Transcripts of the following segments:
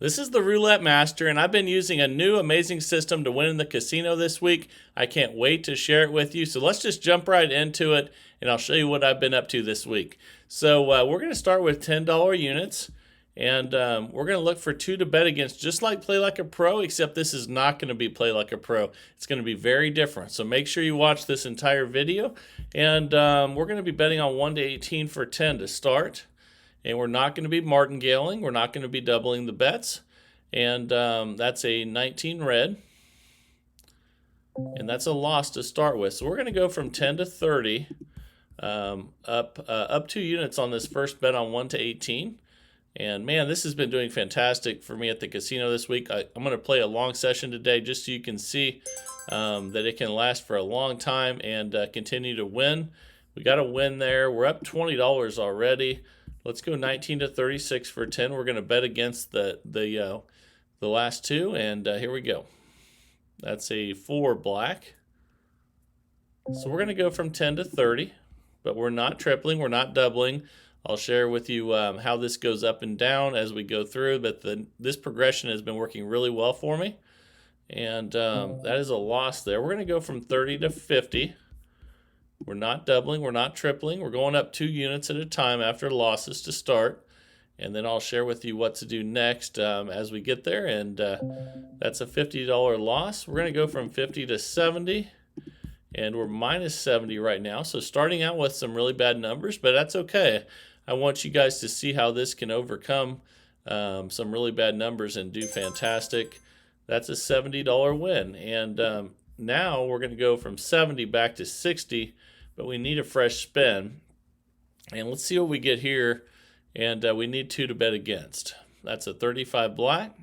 This is the Roulette Master, and I've been using a new amazing system to win in the casino this week. I can't wait to share it with you. So let's just jump right into it, and I'll show you what I've been up to this week. So we're going to start with $10 units, and we're going to look for two to bet against, just like Play Like a Pro, except this is not going to be Play Like a Pro. It's going to be very different. So make sure you watch this entire video, and we're going to be betting on 1 to 18 for 10 to start. And we're not going to be martingaling. We're not going to be doubling the bets. And that's a 19 red. And that's a loss to start with. So we're going to go from 10 to 30, up 2 units on this first bet on 1 to 18. And man, this has been doing fantastic for me at the casino this week. I'm going to play a long session today just so you can see that it can last for a long time and continue to win. We got a win there. We're up $20 already. Let's go 19 to 36 for 10. We're going to bet against the last two, and here we go. That's a 4 black. So we're going to go from 10 to 30, but we're not tripling, we're not doubling. I'll share with you how this goes up and down as we go through, but this progression has been working really well for me, and that is a loss there. We're going to go from 30 to 50. We're not doubling, we're not tripling. We're going up 2 units at a time after losses to start. And then I'll share with you what to do next as we get there. And that's a $50 loss. We're going to go from 50 to 70. And we're minus 70 right now. So starting out with some really bad numbers, but that's okay. I want you guys to see how this can overcome some really bad numbers and do fantastic. That's a $70 win. And now we're going to go from 70 back to 60, but we need a fresh spin. And let's see what we get here. And we need 2 to bet against. That's a 35 black.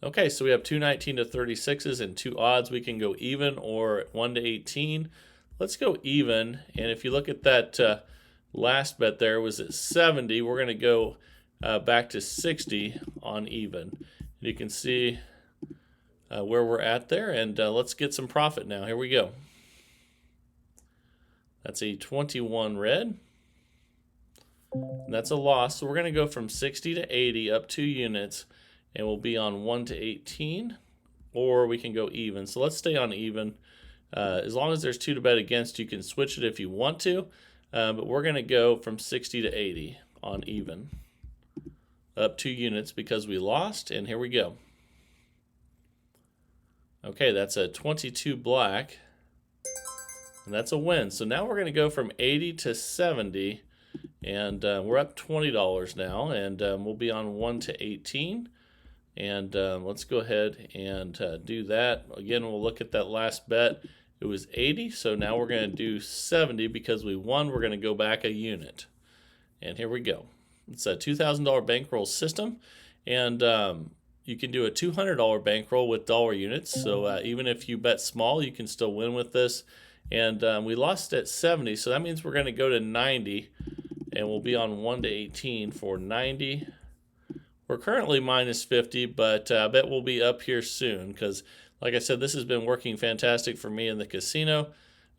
Okay, so we have 2 19 to 36s and 2 odds. We can go even or 1 to 18. Let's go even. And if you look at that last bet there, was at 70. We're going to go back to 60 on even. You can see where we're at there, and let's get some profit now. Here we go. That's a 21 red. And that's a loss, so we're going to go from 60 to 80, up 2 units, and we'll be on 1 to 18, or we can go even. So let's stay on even. As long as there's 2 to bet against, you can switch it if you want to, but we're going to go from 60 to 80 on even, up 2 units because we lost, and here we go. Okay, that's a 22 black, and that's a win. So now we're going to go from 80 to 70, and we're up $20 now, and we'll be on 1 to 18. And let's go ahead and do that. Again, we'll look at that last bet. It was 80, so now we're going to do 70 because we won. We're going to go back a unit. And here we go. It's a $2,000 bankroll system, and you can do a $200 bankroll with dollar units. So even if you bet small, you can still win with this. And we lost at 70, so that means we're going to go to 90, and we'll be on 1 to 18 for 90. We're currently minus 50, but I bet we'll be up here soon because, like I said, this has been working fantastic for me in the casino.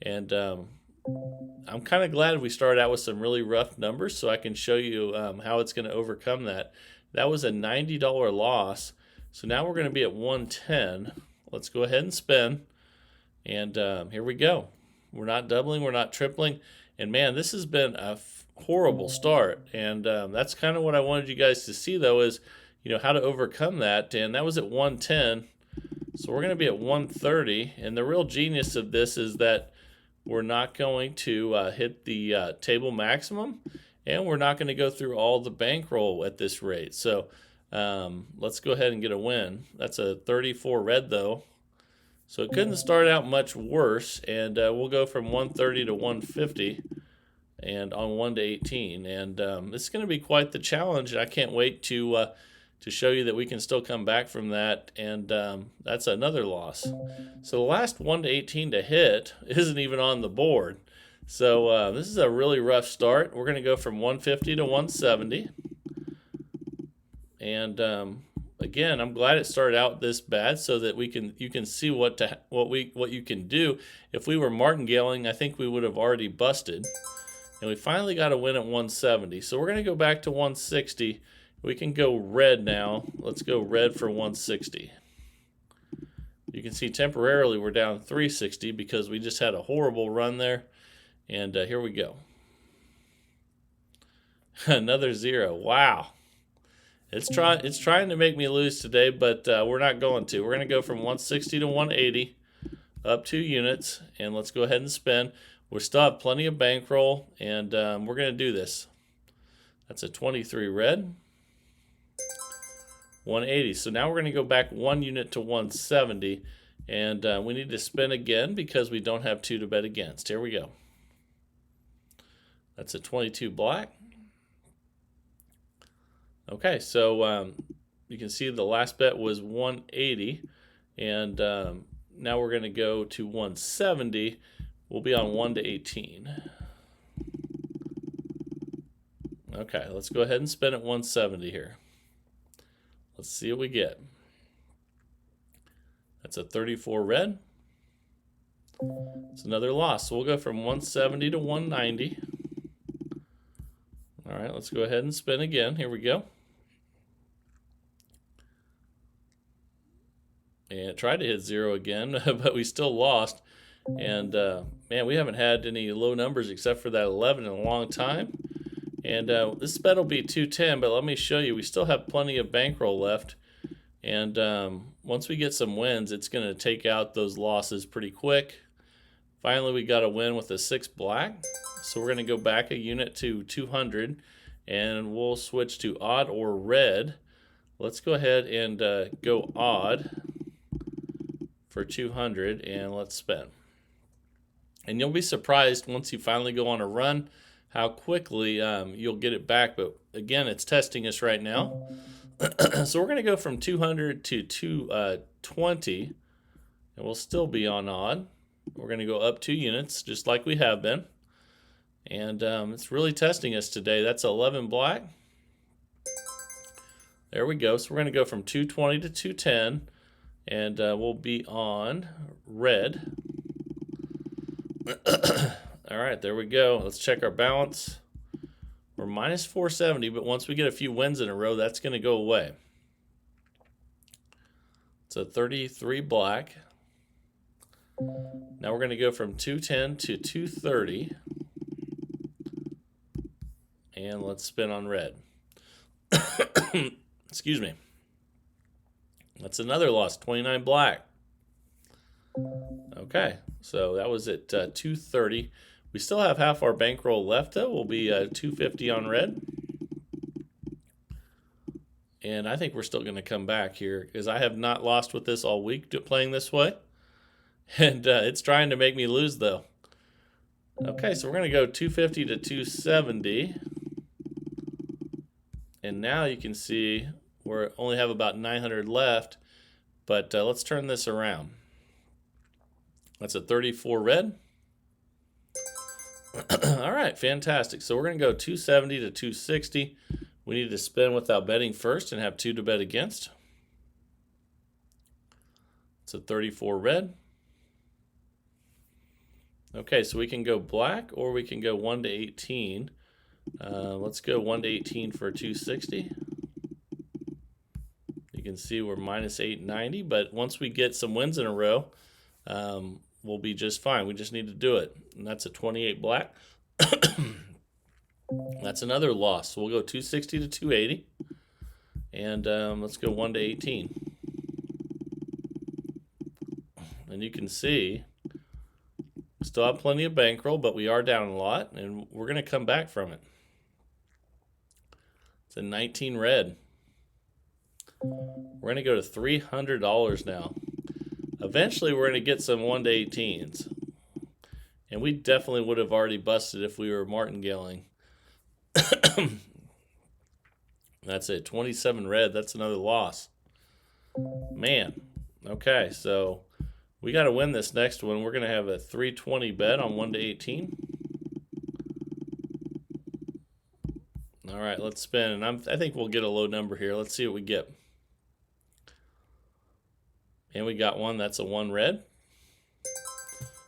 And I'm kind of glad we started out with some really rough numbers so I can show you how it's going to overcome that. That was a $90 loss. So now we're going to be at 110. Let's go ahead and spin. And here we go. We're not doubling, we're not tripling. And man, this has been a horrible start. And that's kind of what I wanted you guys to see, though, is how to overcome that. And that was at 110. So we're going to be at 130. And the real genius of this is that we're not going to hit the table maximum, and we're not going to go through all the bankroll at this rate. So let's go ahead and get a win. That's a 34 red, though. So it couldn't start out much worse, and we'll go from 130 to 150 and on 1 to 18. And it's going to be quite the challenge, and I can't wait to show you that we can still come back from that, and that's another loss. So the last 1 to 18 to hit isn't even on the board. So this is a really rough start. We're going to go from 150 to 170. And again, I'm glad it started out this bad so that you can see what you can do. If we were martingaling, I think we would have already busted. And we finally got a win at 170. So we're going to go back to 160. We can go red now. Let's go red for 160. You can see temporarily we're down 360 because we just had a horrible run there. And here we go. Another 0. Wow. It's trying to make me lose today, but we're not going to. We're going to go from 160 to 180, up 2 units, and let's go ahead and spin. We still have plenty of bankroll, and we're going to do this. That's a 23 red, 180. So now we're going to go back 1 unit to 170, and we need to spin again because we don't have 2 to bet against. Here we go. That's a 22 black. Okay, so you can see the last bet was 180, and now we're going to go to 170. We'll be on 1 to 18. Okay, let's go ahead and spin at 170 here. Let's see what we get. That's a 34 red. It's another loss. So we'll go from 170 to 190. All right, let's go ahead and spin again. Here we go. And it tried to hit 0 again, but we still lost. And man, we haven't had any low numbers except for that 11 in a long time. And this bet will be 210, but let me show you, we still have plenty of bankroll left. And once we get some wins, it's going to take out those losses pretty quick. Finally, we got a win with a 6 black. So we're going to go back a unit to 200, and we'll switch to odd or red. Let's go ahead and go odd for 200, and let's spin. And you'll be surprised once you finally go on a run how quickly you'll get it back. But again, it's testing us right now. So we're going to go from 200 to 220, and we'll still be on odd. We're going to go up 2 units, just like we have been. And it's really testing us today. That's 11 black. There we go. So we're going to go from 220 to 210, and we'll be on red. All right, there we go. Let's check our balance. We're minus 470, but once we get a few wins in a row, that's going to go away. It's a 33 black. Now we're going to go from 210 to 230. And let's spin on red. Excuse me. That's another loss, 29 black. Okay, so that was at 230. We still have half our bankroll left, though. We'll be 250 on red. And I think we're still going to come back here because I have not lost with this all week playing this way. And it's trying to make me lose, though. Okay, so we're going to go 250 to 270. And now you can see we only have about 900 left. But let's turn this around. That's a 34 red. All right, fantastic. So we're going to go 270 to 260. We need to spin without betting first and have 2 to bet against. It's a 34 red. Okay, so we can go black or we can go 1 to 18. Let's go 1 to 18 for 260. You can see we're minus 890, but once we get some wins in a row, we'll be just fine. We just need to do it. And that's a 28 black. That's another loss. So we'll go 260 to 280. And let's go 1 to 18. And you can see we still have plenty of bankroll, but we are down a lot, and we're going to come back from it. It's a 19 red. We're going to go to $300 now. Eventually, we're going to get some 1 to 18s. And we definitely would have already busted if we were martingaling. That's it. 27 red. That's another loss. Man. Okay, so we got to win this next one. We're going to have a 320 bet on 1 to 18. All right, let's spin. And I think we'll get a low number here. Let's see what we get. And we got one. That's a 1 red.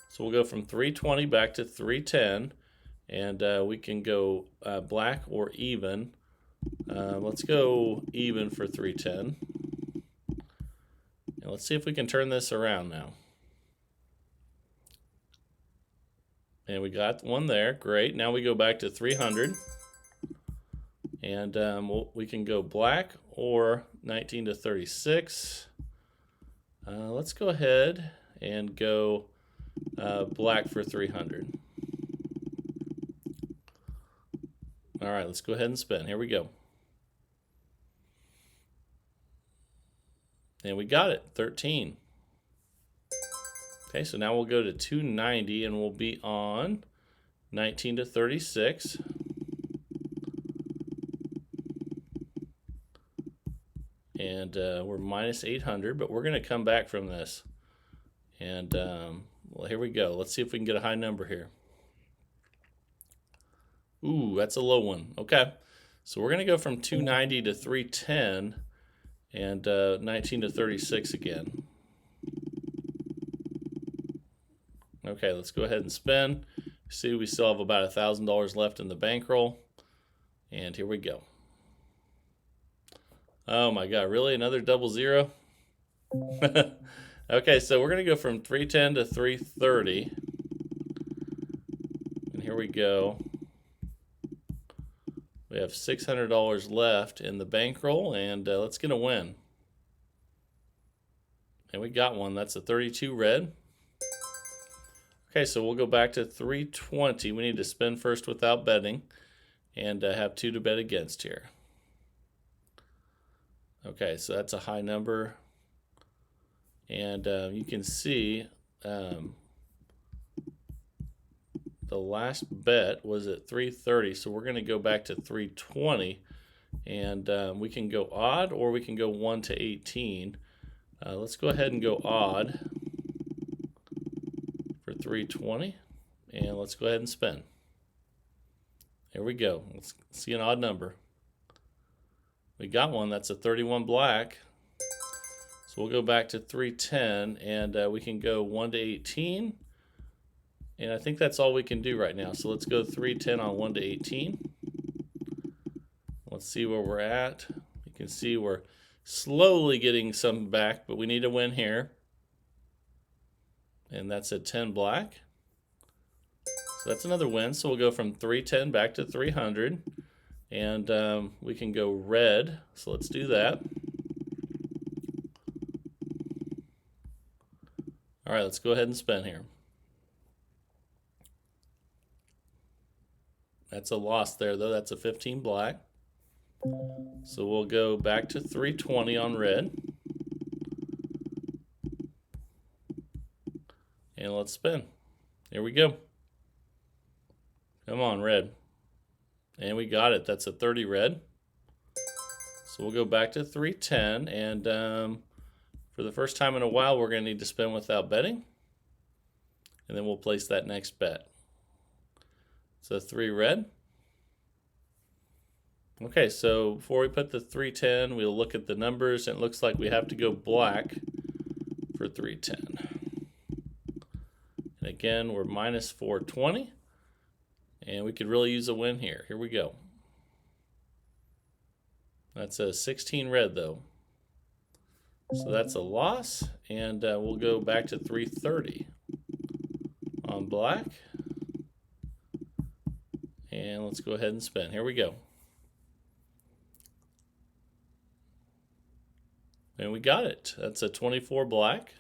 So we'll go from 320 back to 310. And we can go black or even Let's go even for 310. And let's see if we can turn this around now. And we got one there. Great. Now we go back to 300. And we can go black or 19 to 36. Let's go ahead and go black for 300. All right, let's go ahead and spin. Here we go. And we got it, 13. Okay, so now we'll go to 290 and we'll be on 19 to 36. And we're minus 800, but we're going to come back from this. And well, here we go. Let's see if we can get a high number here. Ooh, that's a low one. Okay, so we're going to go from 290 to 310 and 19 to 36 again. Okay, let's go ahead and spin. See, we still have about $1,000 left in the bankroll. And here we go. Oh my God, really? Another double zero? Okay, so we're going to go from 310 to 330. And here we go. We have $600 left in the bankroll, and let's get a win. And we got one. That's a 32 red. Okay, so we'll go back to 320. We need to spin first without betting and have 2 to bet against here. Okay, so that's a high number. And you can see the last bet was at 330, so we're going to go back to 320. And we can go odd or we can go 1 to 18. Let's go ahead and go odd for 320, and let's go ahead and spin. Here we go. Let's see an odd number. We got one. That's a 31 black. So we'll go back to 310, and we can go 1 to 18. And I think that's all we can do right now. So let's go 310 on 1 to 18. Let's see where we're at. You can see we're slowly getting some back, but we need a win here. And that's a 10 black. So that's another win. So we'll go from 310 back to 300. And we can go red. So let's do that. All right, let's go ahead and spin here. That's a loss there, though. That's a 15 black. So we'll go back to 320 on red. And let's spin. Here we go. Come on, red. And we got it. That's a 30 red. So we'll go back to 310. And for the first time in a while, we're going to need to spin without betting. And then we'll place that next bet. So 3 red. Okay, so before we put the 310, we'll look at the numbers. And it looks like we have to go black for 310. And again, we're minus 420. And we could really use a win here. Here we go. That's a 16 red, though. So that's a loss. And we'll go back to 330 on black. And let's go ahead and spin. Here we go. And we got it. That's a 24 black.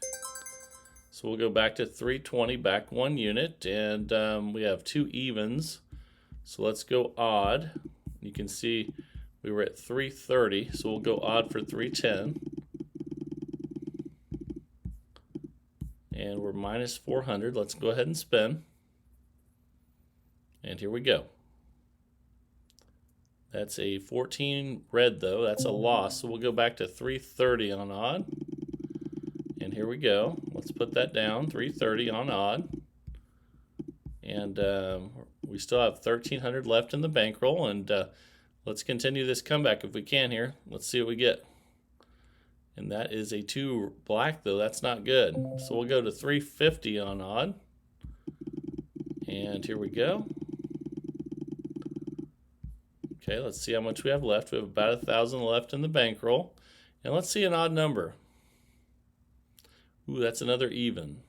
So we'll go back to 320, back 1 unit, and we have 2 evens. So let's go odd. You can see we were at 330, so we'll go odd for 310. And we're minus 400. Let's go ahead and spin. And here we go. That's a 14 red, though. That's a loss, so we'll go back to 330 on odd. And here we go. Let's put that down, 330 on odd. And we still have 1,300 left in the bankroll. And let's continue this comeback if we can here. Let's see what we get. And that is a 2 black, though. That's not good. So we'll go to 350 on odd. And here we go. Okay, let's see how much we have left. We have about 1,000 left in the bankroll. And let's see an odd number. Ooh, that's another even.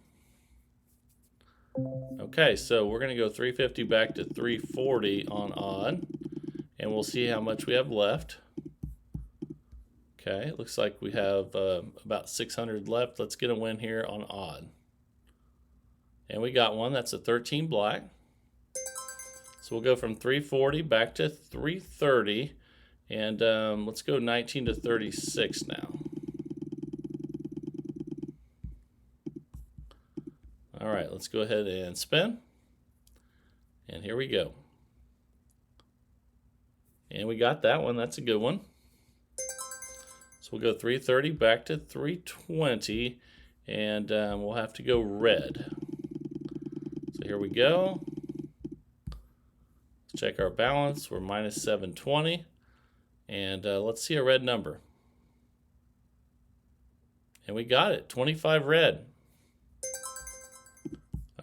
Okay, so we're going to go 350 back to 340 on odd. And we'll see how much we have left. Okay, it looks like we have about 600 left. Let's get a win here on odd. And we got one. That's a 13 black. So we'll go from 340 back to 330. And let's go 19 to 36 now. All right, let's go ahead and spin. And here we go. And we got that one. That's a good one. So we'll go 330 back to 320. And we'll have to go red. So here we go. Let's check our balance. We're minus 720. And let's see a red number. And we got it, 25 red.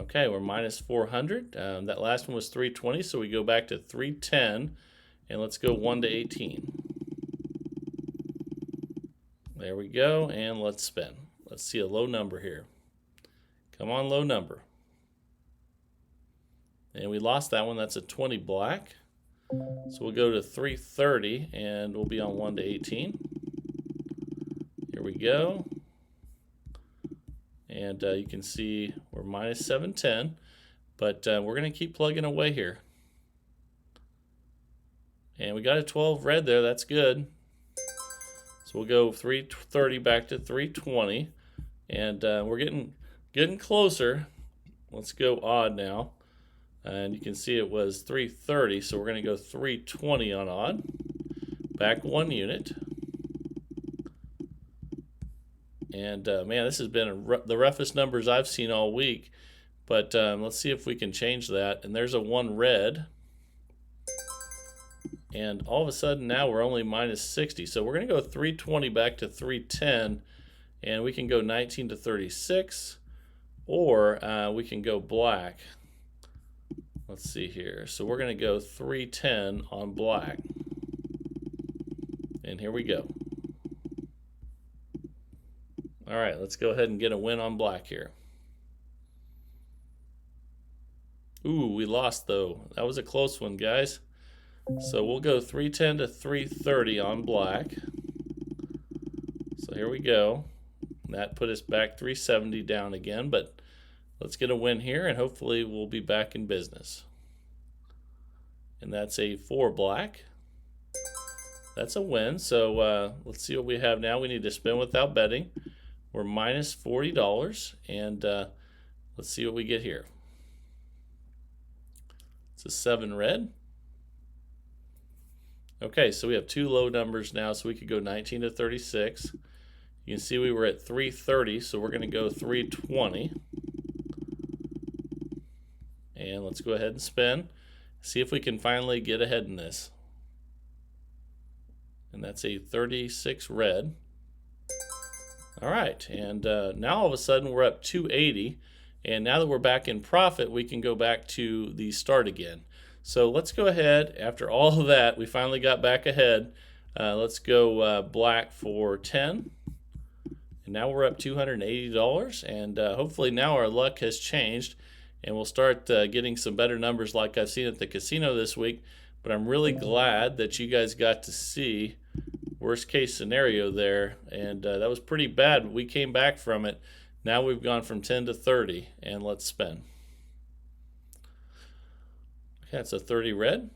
Okay, we're minus 400. That last one was 320, so we go back to 310. And let's go 1 to 18. There we go, and let's spin. Let's see a low number here. Come on, low number. And we lost that one. That's a 20 black. So we'll go to 330, and we'll be on 1 to 18. Here we go. And you can see we're minus 710, but we're going to keep plugging away here. And we got a 12 red there. That's good. So we'll go 330 back to 320, and we're getting closer. Let's go odd now. And you can see it was 330, so we're going to go 320 on odd. Back 1 unit. And man, this has been the roughest numbers I've seen all week. But let's see if we can change that. And there's a 1 red. And all of a sudden now we're only minus 60. So we're going to go 320 back to 310. And we can go 19 to 36. Or we can go black. Let's see here. So we're going to go 310 on black. And here we go. All right, let's go ahead and get a win on black here. Ooh, we lost though. That was a close one, guys. So we'll go 310 to 330 on black. So here we go. That put us back 370 down again, but let's get a win here, and hopefully we'll be back in business. And that's a 4 black. That's a win. So let's see what we have now. We need to spin without betting. We're minus $40, and let's see what we get here. It's a 7 red. Okay, so we have 2 low numbers now, so we could go 19 to 36. You can see we were at 330, so we're going to go 320. And let's go ahead and spin. See if we can finally get ahead in this. And that's a 36 red. All right, and now all of a sudden we're up 280. And now that we're back in profit, we can go back to the start again. So let's go ahead. After all of that, we finally got back ahead. Let's go black for 10. And now we're up $280. And hopefully now our luck has changed. And we'll start getting some better numbers like I've seen at the casino this week. But I'm really glad that you guys got to see worst case scenario there. And that was pretty bad. We came back from it. Now we've gone from 10 to 30. And let's spin. Okay, that's a 30 red.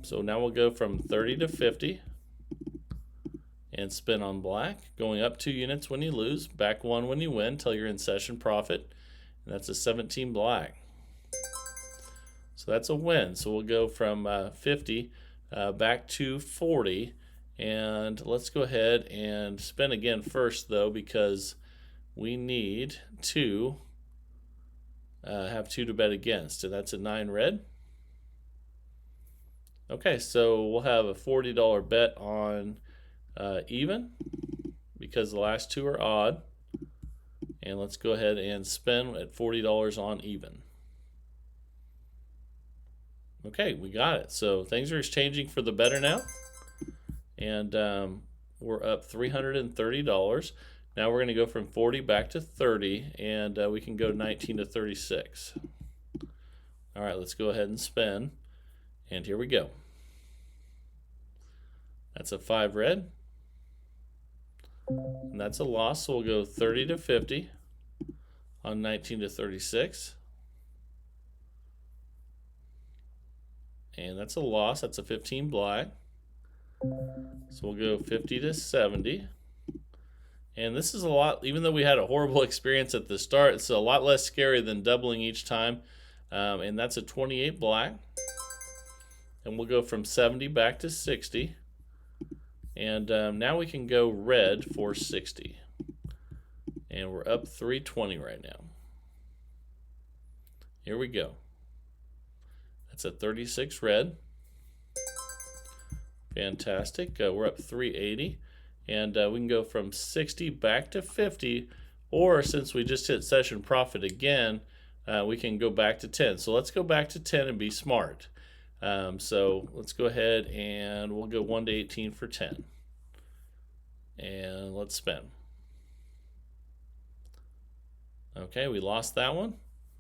So now we'll go from 30 to 50. And spin on black. Going up 2 units when you lose. Back 1 when you win until you're in session profit. And that's a 17 black. So that's a win. So we'll go from 50 back to 40. And let's go ahead and spin again first, though, because we need to have 2 to bet against. And that's a 9 red. Okay, so we'll have a $40 bet on even because the last 2 are odd. And let's go ahead and spin at $40 on even. Okay, we got it. So things are changing for the better now. And we're up $330. Now we're going to go from 40 back to 30, and we can go 19 to 36. All right, let's go ahead and spin. And here we go. That's a 5 red. And that's a loss, so we'll go 30 to 50 on 19 to 36. And that's a loss. That's a 15 black. So we'll go 50 to 70. And this is a lot, even though we had a horrible experience at the start, it's a lot less scary than doubling each time. And that's a 28 black. And we'll go from 70 back to 60. And now we can go red for 60. And we're up 320 right now. Here we go. That's a 36 red. Fantastic. We're up 380. And we can go from 60 back to 50. Or since we just hit session profit again, we can go back to 10. So let's go back to 10 and be smart. So let's go ahead and we'll go 1 to 18 for 10. And let's spin. Okay, we lost that one.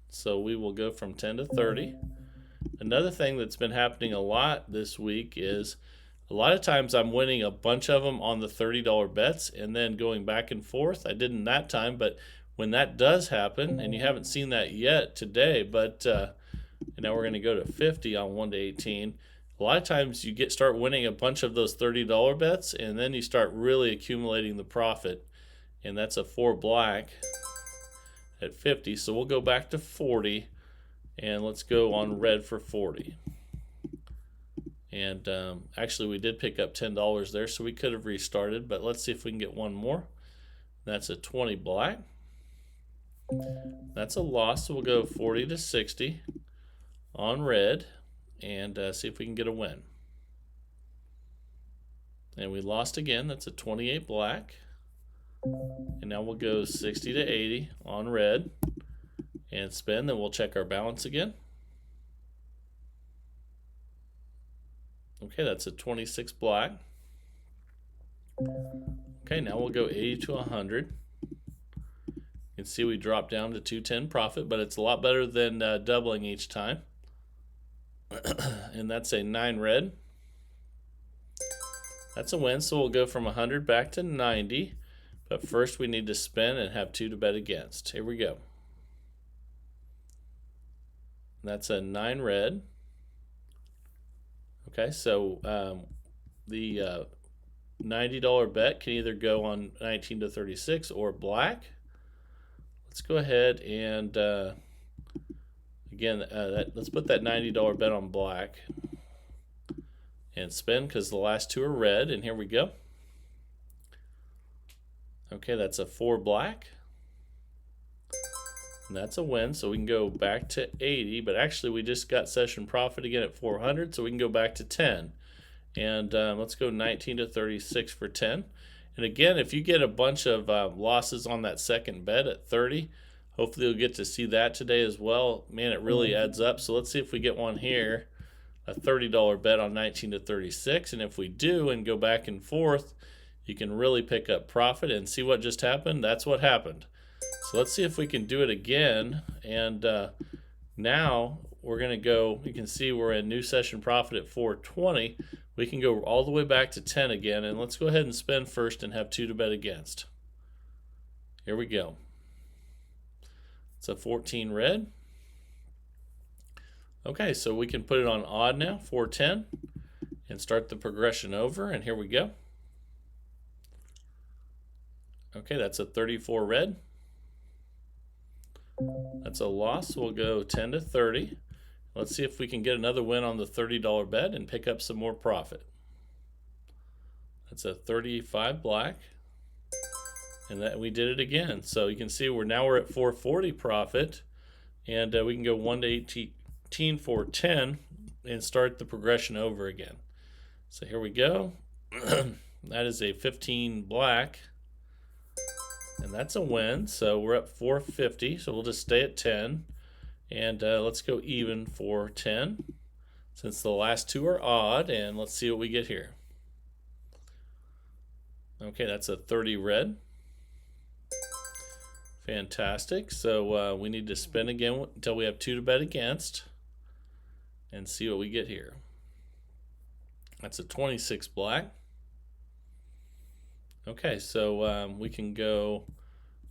So we will go from 10 to 30. Another thing that's been happening a lot this week is a lot of times I'm winning a bunch of them on the $30 bets and then going back and forth. I didn't that time, but when that does happen, and you haven't seen that yet today, but now we're going to go to 50 on 1 to 18. A lot of times you start winning a bunch of those $30 bets, and then you start really accumulating the profit. And that's a 4 black at 50. So we'll go back to 40, and let's go on red for 40. And actually we did pick up $10 there, so we could have restarted, but let's see if we can get one more. That's a 20 black. That's a loss, so we'll go 40 to 60 on red and see if we can get a win. And we lost again. That's a 28 black. And now we'll go 60 to 80 on red and spin. Then we'll check our balance again. Okay, that's a 26 black. Okay, now we'll go 80 to 100. You can see we dropped down to 210 profit, but it's a lot better than doubling each time. And that's a 9 red. That's a win, so we'll go from 100 back to 90. But first we need to spin and have 2 to bet against. Here we go. That's a 9 red. Okay, so the $90 bet can either go on 19 to 36 or black. Let's go ahead and again, let's put that $90 bet on black and spin because the last 2 are red, and here we go. Okay, that's a 4 black. And that's a win, so we can go back to 80, but actually we just got session profit again at 400, so we can go back to 10. And let's go 19 to 36 for 10. And again, if you get a bunch of losses on that second bet at 30, hopefully you'll get to see that today as well. Man, it really adds up. So let's see if we get one here, a $30 bet on 19 to 36. And if we do and go back and forth, you can really pick up profit and see what just happened. That's what happened. So let's see if we can do it again. And now we're going to go, you can see we're in new session profit at 420. We can go all the way back to 10 again. And let's go ahead and spin first and have 2 to bet against. Here we go. It's a 14 red. Okay, so we can put it on odd now, 410, and start the progression over. And here we go. Okay, that's a 34 red. That's a loss. We'll go 10 to 30. Let's see if we can get another win on the $30 bet and pick up some more profit. That's a 35 black. And that we did it again. So you can see we're at 440 profit. And we can go 1 to 18 for 10 and start the progression over again. So here we go. That is a 15 black. And that's a win, so we're up 450, so we'll just stay at 10. And let's go even for 10. since the last two are odd, and let's see what we get here. Okay, that's a 30 red. Fantastic. So we need to spin again until we have 2 to bet against and see what we get here. That's a 26 black. Okay, so we can go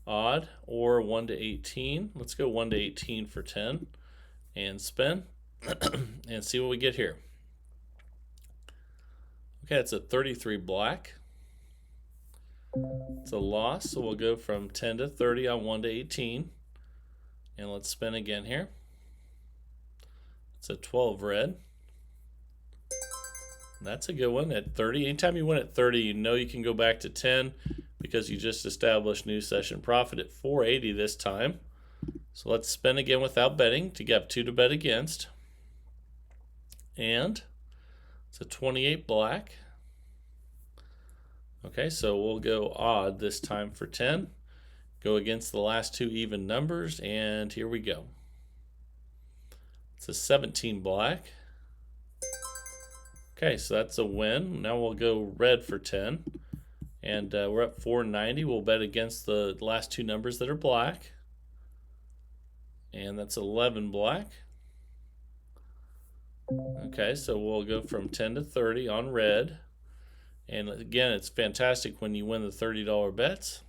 odd or 1 to 18. Let's go 1 to 18 for 10 and spin and see what we get here. Okay, it's a 33 black. It's a loss, so we'll go from 10 to 30 on 1 to 18. And let's spin again here. It's a 12 red. That's a good one at 30. Anytime you win at 30, you know you can go back to 10 because you just established new session profit at 480 this time. So let's spin again without betting to get 2 to bet against. And it's a 28 black. Okay, so we'll go odd this time for 10. Go against the last 2 even numbers, and here we go. It's a 17 black. Okay, so that's a win. Now we'll go red for 10. And we're up 490. We'll bet against the last 2 numbers that are black. And that's 11 black. Okay, so we'll go from 10 to 30 on red. And again, it's fantastic when you win the $30 bets.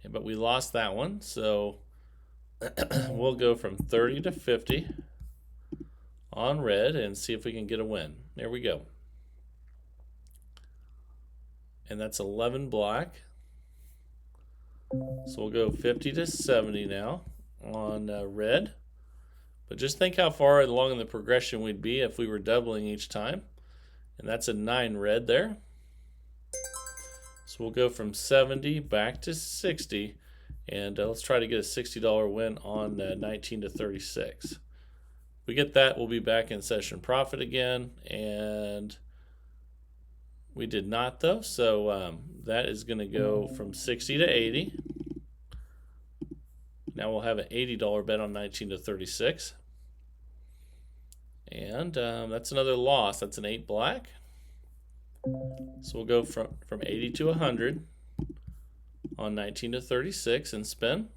But we lost that one, so we'll go from 30 to 50 on red and see if we can get a win. There we go. And that's 11 black. So we'll go 50 to 70 now on red. But just think how far along in the progression we'd be if we were doubling each time. And that's a 9 red there. So we'll go from 70 back to 60. And let's try to get a $60 win on 19 to 36. If we get that, we'll be back in session profit again. And we did not, though. So that is going to go from 60 to 80. Now we'll have an $80 bet on 19 to 36. And that's another loss. That's an 8 black. So we'll go from 80 to 100 on 19 to 36 and spin.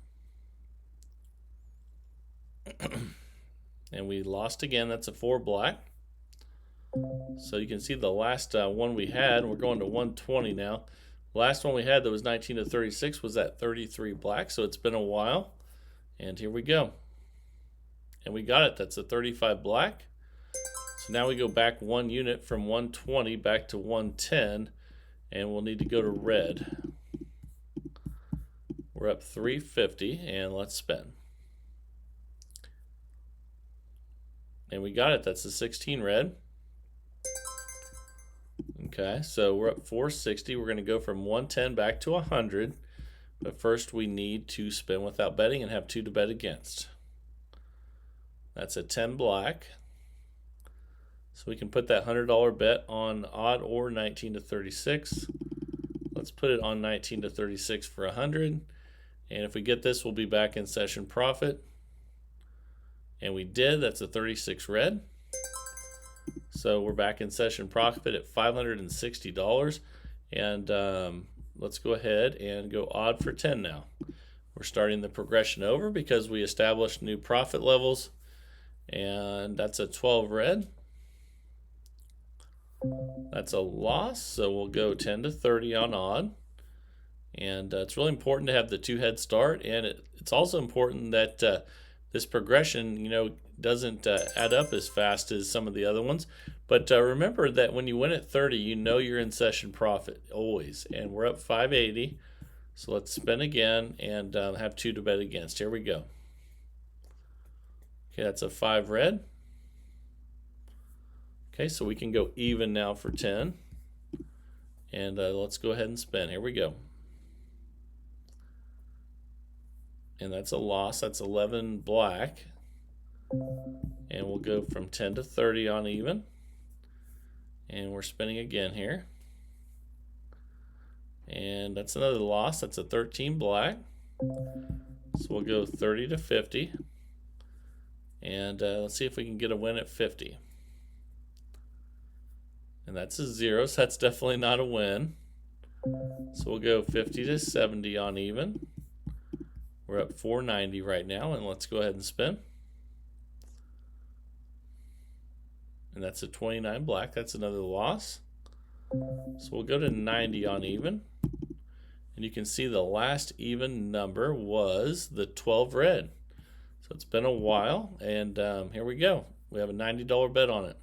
And we lost again. That's a 4 black. So you can see the last one we had. We're going to 120 now. The last one we had that was 19 to 36 was at 33 black. So it's been a while. And here we go. And we got it. That's a 35 black. So now we go back 1 unit from 120 back to 110, and we'll need to go to red. We're up 350, and let's spin. And we got it. That's a 16 red. Okay, so we're up 460. We're going to go from 110 back to 100, but first we need to spin without betting and have 2 to bet against. That's a 10 black. So we can put that $100 bet on odd or 19 to 36. Let's put it on 19 to 36 for 100. And if we get this, we'll be back in session profit. And we did. That's a 36 red. So we're back in session profit at $560. And let's go ahead and go odd for 10 now. We're starting the progression over because we established new profit levels. And that's a 12 red. That's a loss, so we'll go 10 to 30 on odd. And it's really important to have the 2 head start, and it's also important that this progression, doesn't add up as fast as some of the other ones. But remember that when you win at 30, you're in session profit always. And we're up 580, so let's spin again and have 2 to bet against. Here we go. Okay, that's a 5 red. Okay, so we can go even now for 10. And let's go ahead and spin. Here we go. And that's a loss. That's 11 black. And we'll go from 10 to 30 on even. And we're spinning again here. And that's another loss. That's a 13 black. So we'll go 30 to 50. And let's see if we can get a win at 50. And that's a 0, so that's definitely not a win. So we'll go 50 to 70 on even. We're up 490 right now, and let's go ahead and spin. And that's a 29 black. That's another loss. So we'll go to 90 on even. And you can see the last even number was the 12 red. So it's been a while, and here we go. We have a $90 bet on it.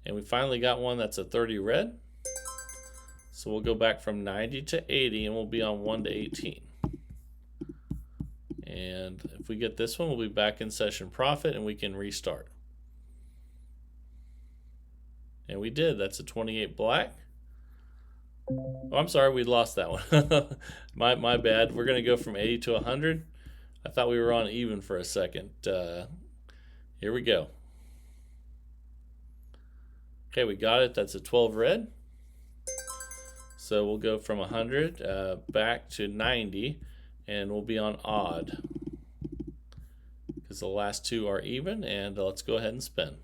And we finally got one that's a 30 red. So we'll go back from 90 to 80, and we'll be on 1 to 18. And if we get this one, we'll be back in session profit, and we can restart. And we did. That's a 28 black. Oh, I'm sorry, we lost that one. my bad. We're going to go from 80 to 100. I thought we were on even for a second. Here we go. Okay, we got it. That's a 12 red. So we'll go from 100 back to 90, and we'll be on odd because the last two are even. And let's go ahead and spin.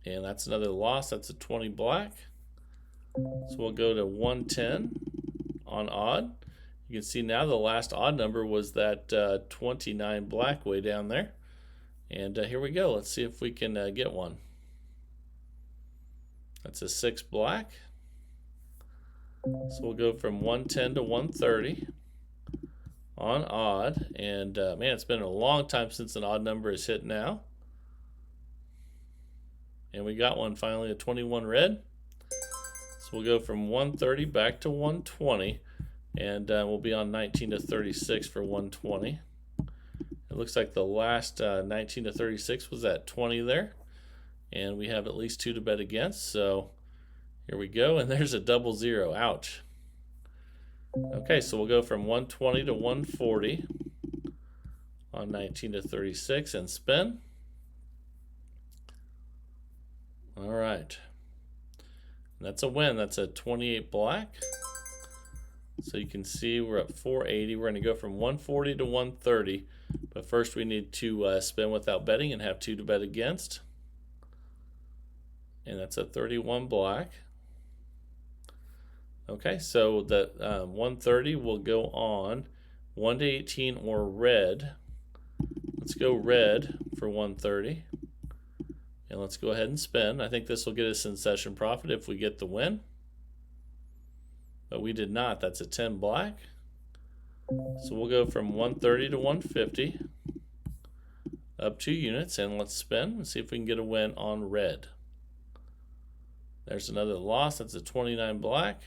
And that's another loss. That's a 20 black. So we'll go to 110 on odd. You can see now the last odd number was that 29 black way down there. And here we go. Let's see if we can get one. That's a 6 black. So we'll go from 110 to 130 on odd. And man, it's been a long time since an odd number is hit now. And we got one finally, a 21 red. So we'll go from 130 back to 120. And we'll be on 19 to 36 for 120. It looks like the last 19 to 36 was at 20 there. And we have at least 2 to bet against. So here we go. And there's a double 0. Ouch. Okay, so we'll go from 120 to 140 on 19 to 36 and spin. All right. That's a win. That's a 28 black. So you can see we're at 480. We're going to go from 140 to 130. But first we need to spin without betting and have 2 to bet against. And that's a 31 black. Okay, so the 130 will go on 1 to 18 or red. Let's go red for 130. And let's go ahead and spin. I think this will get us in session profit if we get the win. But we did not. That's a 10 black. So we'll go from 130 to 150. Up 2 units, and let's spin and see if we can get a win on red. There's another loss. That's a 29 black.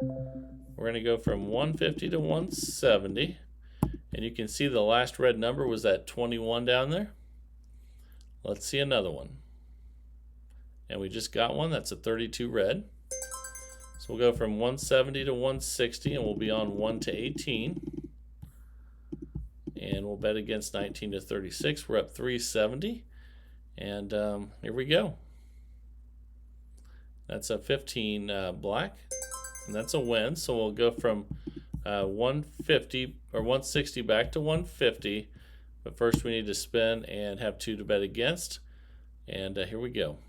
We're going to go from 150 to 170. And you can see the last red number was that 21 down there. Let's see another one. And we just got one. That's a 32 red. So we'll go from 170 to 160, and we'll be on 1 to 18. And we'll bet against 19 to 36. We're up 370. And here we go. That's a 15 black. And that's a win. So we'll go from 150 or 160 back to 150. But first we need to spin and have 2 to bet against. And here we go.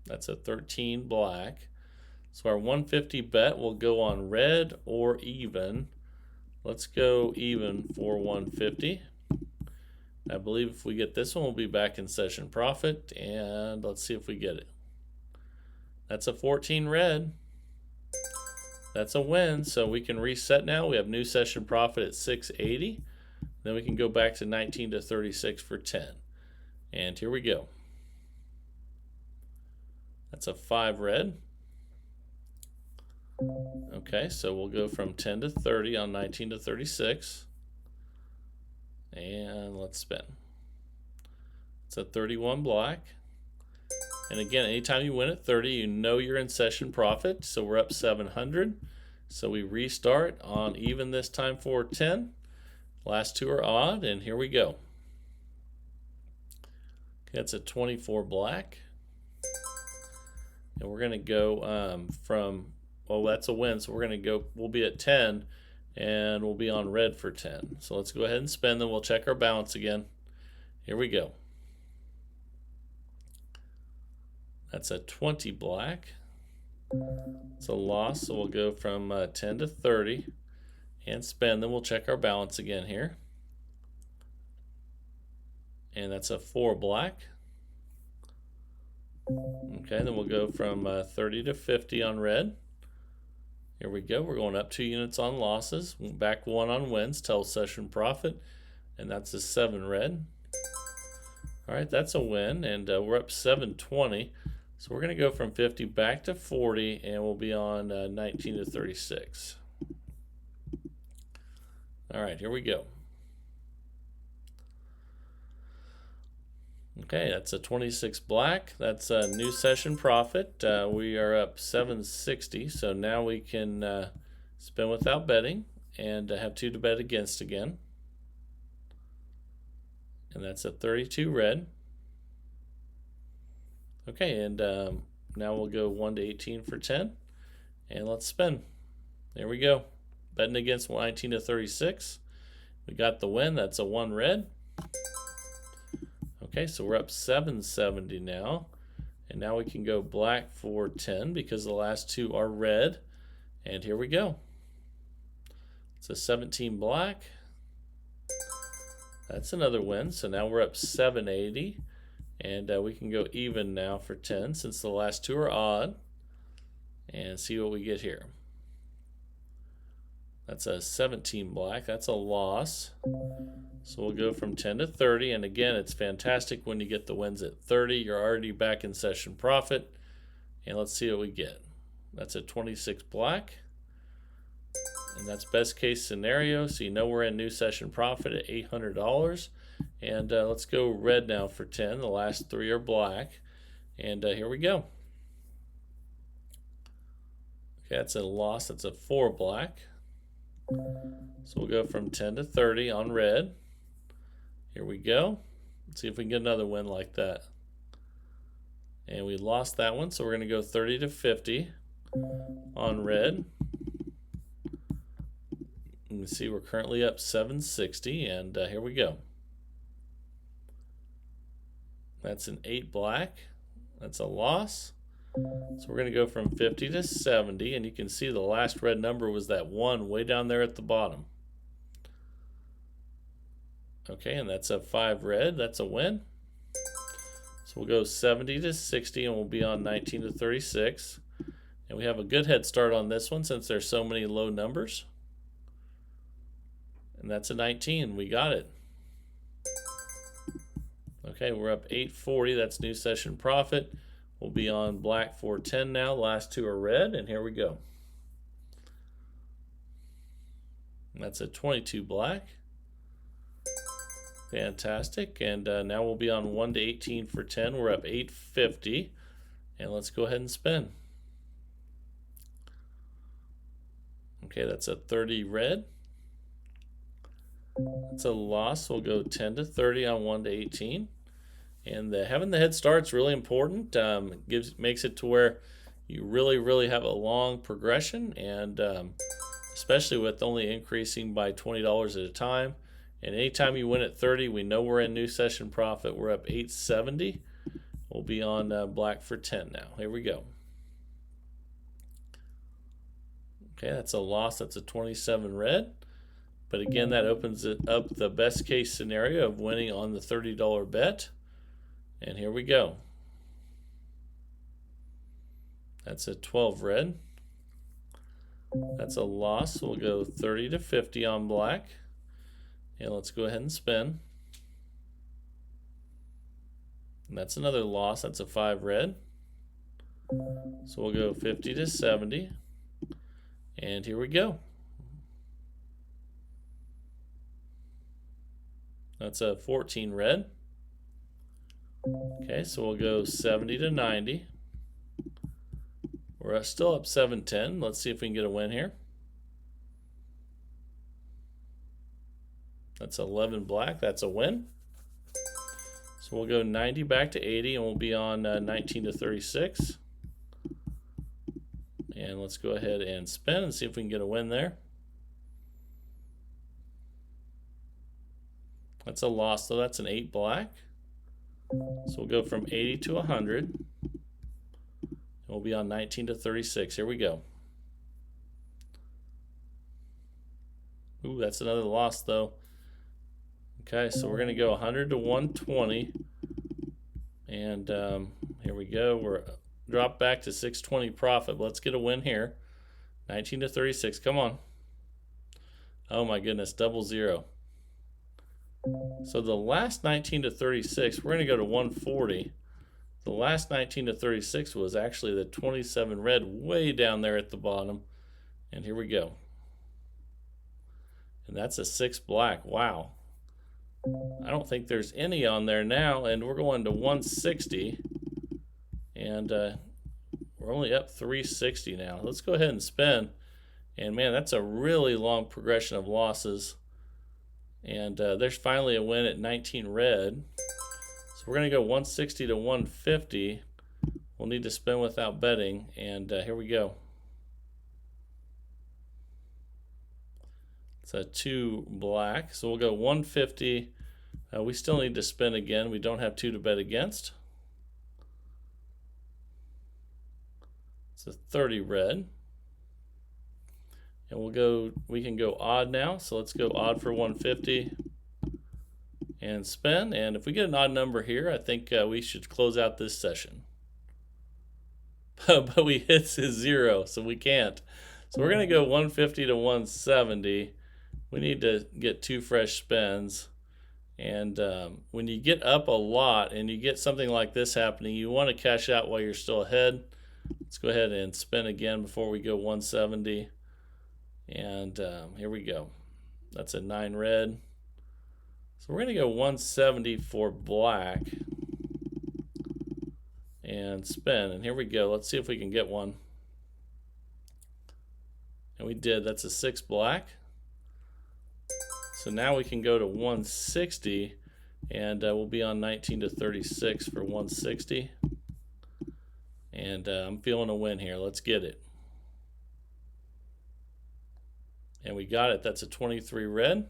That's a 13 black. So our 150 bet will go on red or even. Let's go even for 150. I believe if we get this one, we'll be back in session profit. And let's see if we get it. That's a 14 red. That's a win. So we can reset now. We have new session profit at 680. Then we can go back to 19 to 36 for 10. And here we go. That's a 5 red. Okay, so we'll go from 10 to 30 on 19 to 36. And let's spin. It's a 31 black. And again, anytime you win at 30, you know you're in session profit. So we're up 700. So we restart on even this time for 10. Last two are odd, and here we go. Okay, that's a 24 black. And we're going to go from, well, that's a win. So we're going to go, we'll be at 10, and we'll be on red for 10. So let's go ahead and spin, then we'll check our balance again. Here we go. That's a 20 black. It's a loss, so we'll go from 10 to 30 and spin, then we'll check our balance again here. And that's a 4 black. Okay, then we'll go from 30 to 50 on red. Here we go. We're going up 2 units on losses. Back 1 on wins. Tell session profit. And that's a 7 red. All right, that's a win. And we're up 720. So we're going to go from 50 back to 40. And we'll be on 19 to 36. All right, here we go. Okay, that's a 26 black. That's a new session profit. We are up 760, so now we can spin without betting and have 2 to bet against again. And that's a 32 red. Okay, and now we'll go 1 to 18 for 10, and let's spin. There we go. Betting against 19 to 36. We got the win. That's a 1 red. Okay, so we're up 770 now. And now we can go black for 10 because the last 2 are red. And here we go. It's a 17 black. That's another win. So now we're up 780. And we can go even now for 10 since the last 2 are odd. And see what we get here. That's a 17 black. That's a loss. So we'll go from 10 to 30. And again, it's fantastic when you get the wins at 30. You're already back in session profit. And let's see what we get. That's a 26 black. And that's best case scenario. So you know we're in new session profit at $800. And let's go red now for 10. The last 3 are black. And here we go. Okay, that's a loss. That's a 4 black. So we'll go from 10 to 30 on red. Here we go. Let's see if we can get another win like that. And we lost that one, so we're going to go 30 to 50 on red. You can see we're currently up 760, and here we go. That's an 8 black. That's a loss. So we're going to go from 50 to 70, and you can see the last red number was that 1 way down there at the bottom. Okay, and that's a 5 red. That's a win. So we'll go 70 to 60, and we'll be on 19 to 36. And we have a good head start on this one since there's so many low numbers. And that's a 19. We got it. Okay, we're up 840. That's new session profit. We'll be on black for 10 now. The last 2 are red, and here we go. And that's a 22 black. Fantastic. And now we'll be on 1 to 18 for 10. We're up 850. And let's go ahead and spin. Okay, that's a 30 red. That's a loss. We'll go 10 to 30 on 1 to 18. And having the head start's really important. Makes it to where you really have a long progression, and especially with only increasing by $20 at a time. And anytime you win at 30, we know we're in new session profit. We're up 870. We'll be on black for 10 now. Here we go. Okay, that's a loss. That's a 27 red. But again, that opens it up the best case scenario of winning on the $30 bet. And here we go. That's a 12 red. That's a loss. So we'll go 30 to 50 on black. And let's go ahead and spin. And that's another loss. That's a 5 red. So we'll go 50 to 70. And here we go. That's a 14 red. Okay, so we'll go 70 to 90. We're still up 710. Let's see if we can get a win here. That's 11 black. That's a win. So we'll go 90 back to 80, and we'll be on 19 to 36. And let's go ahead and spin and see if we can get a win there. That's a loss, though. That's an 8 black. So we'll go from 80 to 100. We'll be on 19 to 36. Here we go. Ooh, that's another loss, though. Okay, so we're going to go 100 to 120. And here we go. We're dropped back to 620 profit. Let's get a win here. 19 to 36. Come on. Oh, my goodness. Double zero. So the last 19 to 36, we're going to go to 140. The last 19 to 36 was actually the 27 red way down there at the bottom. And here we go. And that's a 6 black. Wow. I don't think there's any on there now. And we're going to 160. And we're only up 360 now. Let's go ahead and spin. And man, that's a really long progression of losses. And there's finally a win at 19 red. So we're going to go 160 to 150. We'll need to spin without betting. And here we go. It's a 2 black. So we'll go 150. We still need to spin again. We don't have 2 to bet against. It's a 30 red. And we can go odd now. So let's go odd for 150 and spin. And if we get an odd number here, I think we should close out this session. But we hit 0, so we can't. So we're going to go 150 to 170. We need to get 2 fresh spins. And when you get up a lot and you get something like this happening, you want to cash out while you're still ahead. Let's go ahead and spin again before we go 170. And here we go. That's a 9 red. So we're going to go 170 for black and spin. And here we go. Let's see if we can get one. And we did. That's a 6 black. So now we can go to 160, and we'll be on 19 to 36 for 160. And I'm feeling a win here. Let's get it. And we got it. That's a 23 red.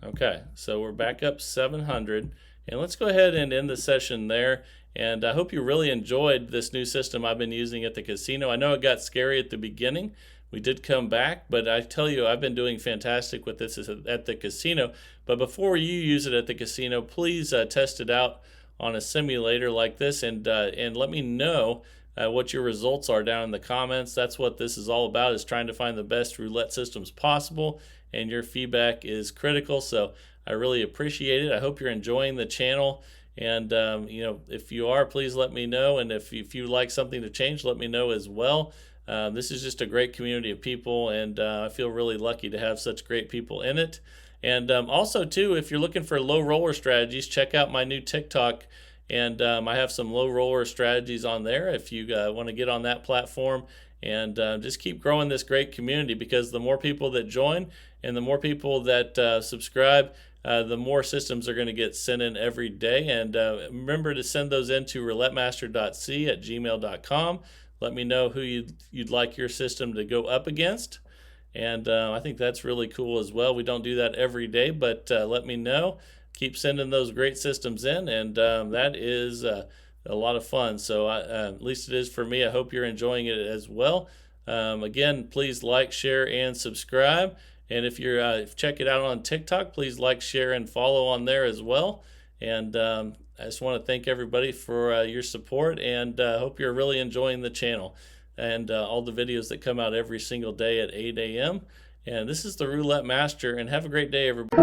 Okay, so we're back up 700. And let's go ahead and end the session there. And I hope you really enjoyed this new system I've been using at the casino. I know it got scary at the beginning. We did come back, but I tell you, I've been doing fantastic with this at the casino. But before you use it at the casino, please test it out on a simulator like this, and let me know what your results are down in the comments. That's what this is all about, is trying to find the best roulette systems possible, and your feedback is critical. So I really appreciate it. I hope you're enjoying the channel, and if you are, please let me know. And if you like something to change, let me know as well. This is just a great community of people, and I feel really lucky to have such great people in it. And also, too, if you're looking for low roller strategies, check out my new TikTok. And I have some low roller strategies on there if you want to get on that platform. And just keep growing this great community, because the more people that join and the more people that subscribe, the more systems are going to get sent in every day. And remember to send those in to roulettemaster.c@gmail.com. Let me know who you'd like your system to go up against. And I think that's really cool as well. We don't do that every day, but let me know. Keep sending those great systems in, and that is a lot of fun. So at least it is for me. I hope you're enjoying it as well. Again, please like, share, and subscribe. And if you're check it out on TikTok, please like, share, and follow on there as well. And I just want to thank everybody for your support, and hope you're really enjoying the channel and all the videos that come out every single day at 8 a.m. And this is the Roulette Master, and have a great day, everybody.